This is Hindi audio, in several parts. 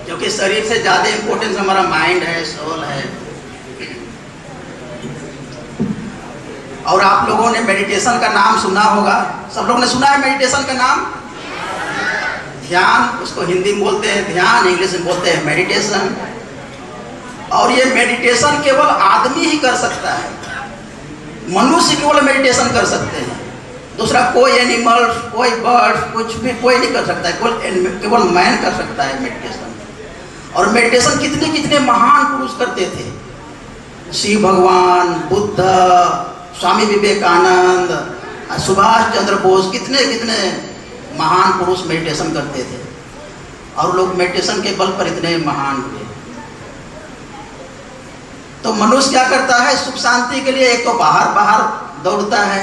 क्योंकि शरीर से ज्यादा इंपॉर्टेंस हमारा माइंड है, सोल है। और आप लोगों ने मेडिटेशन का नाम सुना होगा, सब लोगों ने सुना है मेडिटेशन का नाम। ध्यान, उसको हिंदी में बोलते हैं ध्यान, इंग्लिश में बोलते हैं मेडिटेशन। और ये मेडिटेशन केवल आदमी ही कर सकता है, मनुष्य केवल मेडिटेशन कर सकते हैं। दूसरा कोई एनिमल, कोई बर्ड, कुछ भी कोई नहीं कर सकता है, केवल मैन कर सकता है मेडिटेशन। और मेडिटेशन कितने कितने महान पुरुष करते थे, शिव भगवान, बुद्ध, स्वामी विवेकानंद, सुभाष चंद्र बोस, कितने कितने महान पुरुष मेडिटेशन करते थे। और लोग मेडिटेशन के बल पर इतने महान हुए। तो मनुष्य क्या करता है सुख शांति के लिए? एक तो बाहर बाहर दौड़ता है,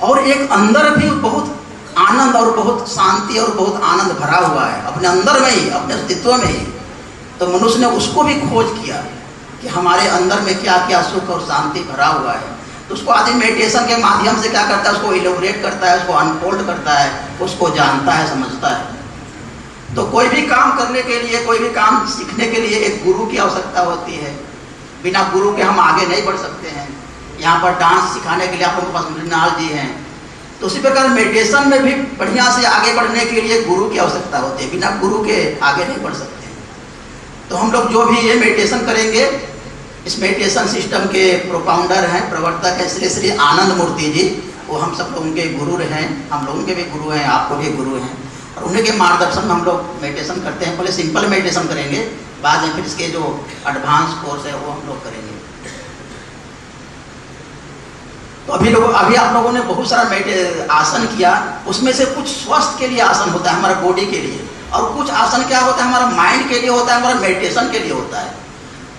और एक अंदर भी बहुत आनंद और बहुत शांति और बहुत आनंद भरा हुआ है अपने अंदर में ही, अपने अस्तित्व में ही। तो मनुष्य ने उसको भी खोज किया कि हमारे अंदर में क्या क्या सुख और शांति भरा हुआ है। तो उसको आदमी मेडिटेशन के माध्यम से क्या करता है, उसको इलोबरेट करता है, उसको अनफोल्ड करता है, उसको जानता है, समझता है। तो कोई भी काम करने के लिए, कोई भी काम सीखने के लिए एक गुरु की आवश्यकता होती है। बिना गुरु के हम आगे नहीं बढ़ सकते हैं। यहाँ पर डांस सिखाने के लिए आप लोगों के पास मृणाल जी हैं, तो उसी प्रकार मेडिटेशन में भी बढ़िया से आगे बढ़ने के लिए गुरु की आवश्यकता होती है। बिना गुरु के आगे नहीं बढ़ सकते हैं। तो हम लोग जो भी ये मेडिटेशन करेंगे, इस मेडिटेशन सिस्टम के प्रोपाउंडर हैं, प्रवर्तक हैं श्री श्री आनंद मूर्ति जी। वो हम सब लोगों के गुरु हैं, हम लोगों के भी गुरु हैं, आपको भी गुरु हैं। और उन्हीं के मार्गदर्शन में हम लोग मेडिटेशन करते हैं। पहले सिंपल मेडिटेशन करेंगे, बाद में फिर इसके जो एडवांस कोर्स है वो हम लोग करेंगे। तो अभी आप लोगों ने बहुत सारा आसन किया, उसमें से कुछ स्वास्थ्य के लिए आसन होता है, हमारा बॉडी के लिए, और कुछ आसन क्या होता है, हमारा माइंड के लिए होता है, हमारा मेडिटेशन के लिए होता है।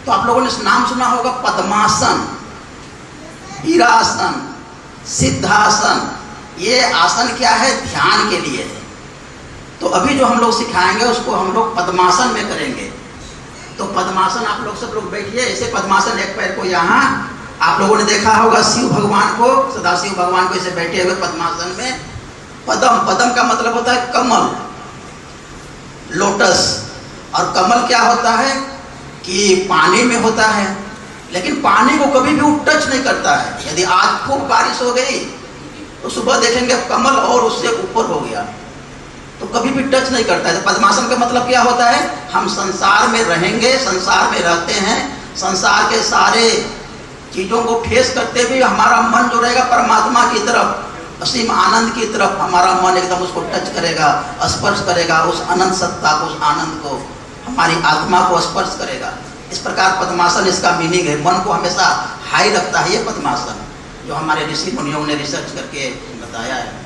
तो आप लोगों ने नाम सुना होगा पद्मासन, वीरासन, सिद्धासन। ये आसन क्या है? ध्यान के लिए है। तो अभी जो हम लोग सिखाएंगे उसको हम लोग पद्मासन में करेंगे। तो पद्मासन आप लोग सब लोग बैठिए ऐसे पद्मासन, एक पैर को यहाँ, आप लोगों ने देखा होगा शिव भगवान को, सदाशिव भगवान को ऐसे बैठे हुए पद्मासन में। पद्म, पद्म का मतलब होता है कमल, लोटस। और कमल क्या होता है कि पानी में होता है, लेकिन पानी को कभी भी वो टच नहीं करता है। यदि आज खूब बारिश हो गई तो सुबह देखेंगे कमल और उससे ऊपर हो गया, तो कभी भी टच नहीं करता है। तो पद्मासन का मतलब क्या होता है? हम संसार में रहेंगे, संसार में रहते हैं, संसार के सारे चीजों को फेस करते हुए हमारा मन जो रहेगा परमात्मा की तरफ, असीम आनंद की तरफ हमारा मन एकदम उसको टच करेगा, स्पर्श करेगा, उस अनंत सत्ता को, उस आनंद को, हमारी आत्मा को स्पर्श करेगा। इस प्रकार पद्मासन इसका मीनिंग है, मन को हमेशा हाई रखता है ये पद्मासन, जो हमारे ऋषि मुनियों ने रिसर्च करके बताया है।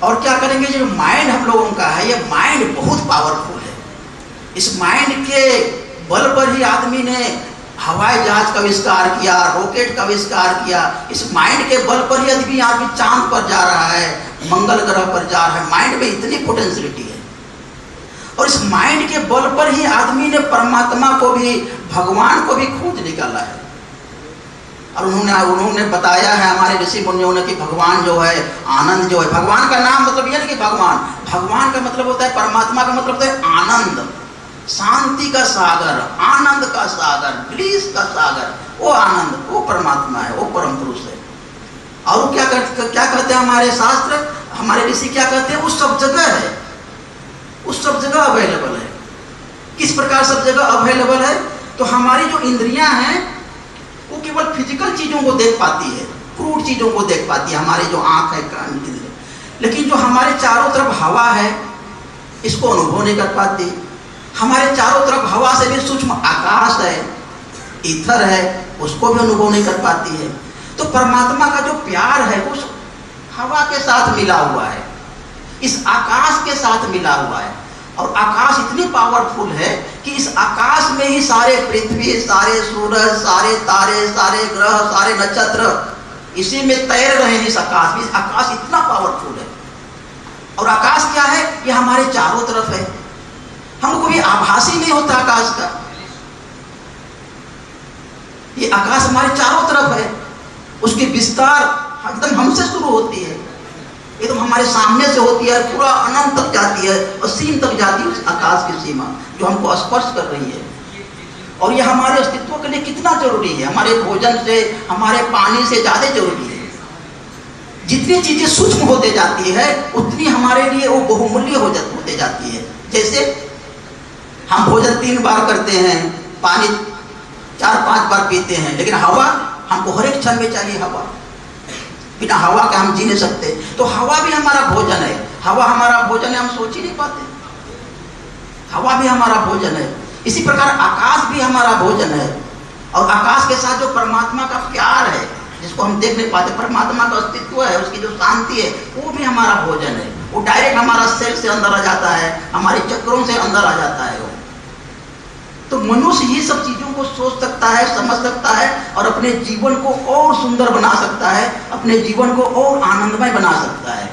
और क्या करेंगे, जो माइंड हम लोगों का है, ये माइंड बहुत पावरफुल है। इस माइंड के बल पर ही आदमी ने हवाई जहाज का आविष्कार किया, रॉकेट का आविष्कार किया। इस माइंड के बल पर ही आदमी यहाँ भी चांद पर जा रहा है, मंगल ग्रह पर जा रहा है। माइंड में इतनी पोटेंशियलिटी है। और इस माइंड के बल पर ही आदमी ने परमात्मा को भी, भगवान को भी खोज निकाला है। और उन्होंने बताया है हमारे ऋषि मुनियों ने कि भगवान जो है, आनंद जो है, भगवान का नाम मतलब यह नहीं कि भगवान का मतलब होता है, परमात्मा का मतलब होता है आनंद, शांति का सागर, आनंद का सागर, ब्लिस का सागर। वो आनंद, वो परमात्मा है, वो परम पुरुष है। और क्या कहते हैं हमारे शास्त्र, हमारे ऋषि क्या कहते हैं? वो सब जगह है, उस सब जगह अवेलेबल है। किस प्रकार सब जगह अवेलेबल है? तो हमारी जो इंद्रियां हैं वो केवल फिजिकल चीजों को देख पाती है, क्रूड चीजों को देख पाती है, हमारी जो आंख है, कान की। लेकिन जो हमारे चारों तरफ हवा है, इसको अनुभव नहीं कर पाती। हमारे चारों तरफ हवा से भी सूक्ष्म आकाश है, ईथर है, उसको भी अनुभव नहीं कर पाती है। तो परमात्मा का जो प्यार है उस हवा के साथ मिला हुआ है, इस आकाश के साथ मिला हुआ है। और आकाश इतनी पावरफुल है कि इस आकाश में ही सारे पृथ्वी, सारे सूरज, सारे तारे, सारे ग्रह, सारे नक्षत्र इसी में तैर रहे हैं। इस आकाश इतना पावरफुल है। और आकाश क्या है? ये हमारे चारों तरफ है, हमको भी आभास ही नहीं होता आकाश का। ये आकाश हमारे चारों तरफ है, उसकी विस्तार एकदम हमसे शुरू होती है। एकदम हमारे सामने से होती है, पूरा अनंत तक जाती है और सीम तक जाती है, उस आकाश की सीमा जो हमको स्पर्श कर रही है। और ये हमारे अस्तित्व के लिए कितना जरूरी है, हमारे भोजन से, हमारे पानी से ज़्यादा जरूरी है। जितनी चीजें सूक्ष्म होते जाती है उतनी हमारे लिए वो बहुमूल्य होते जाती है। जैसे हम भोजन 3 बार करते हैं, पानी 4-5 बार पीते हैं, लेकिन हवा हमको हर एक क्षण में चाहिए। हवा, बिना हवा के हम जी नहीं सकते। तो हवा भी हमारा भोजन है। हवा हमारा भोजन है, हम सोच ही नहीं पाते। हवा भी हमारा भोजन है। इसी प्रकार आकाश भी हमारा भोजन है। और आकाश के साथ जो परमात्मा का प्यार है, जिसको हम देख नहीं पाते, परमात्मा का अस्तित्व है, उसकी जो शांति है, वो भी हमारा भोजन है। वो डायरेक्ट हमारा सेल से अंदर आ जाता है, हमारे चक्रों से अंदर आ जाता है वो। तो मनुष्य ये सब चीजों को सोच सकता है, समझ सकता है और अपने जीवन को और सुंदर बना सकता है, अपने जीवन को और आनंदमय बना सकता है।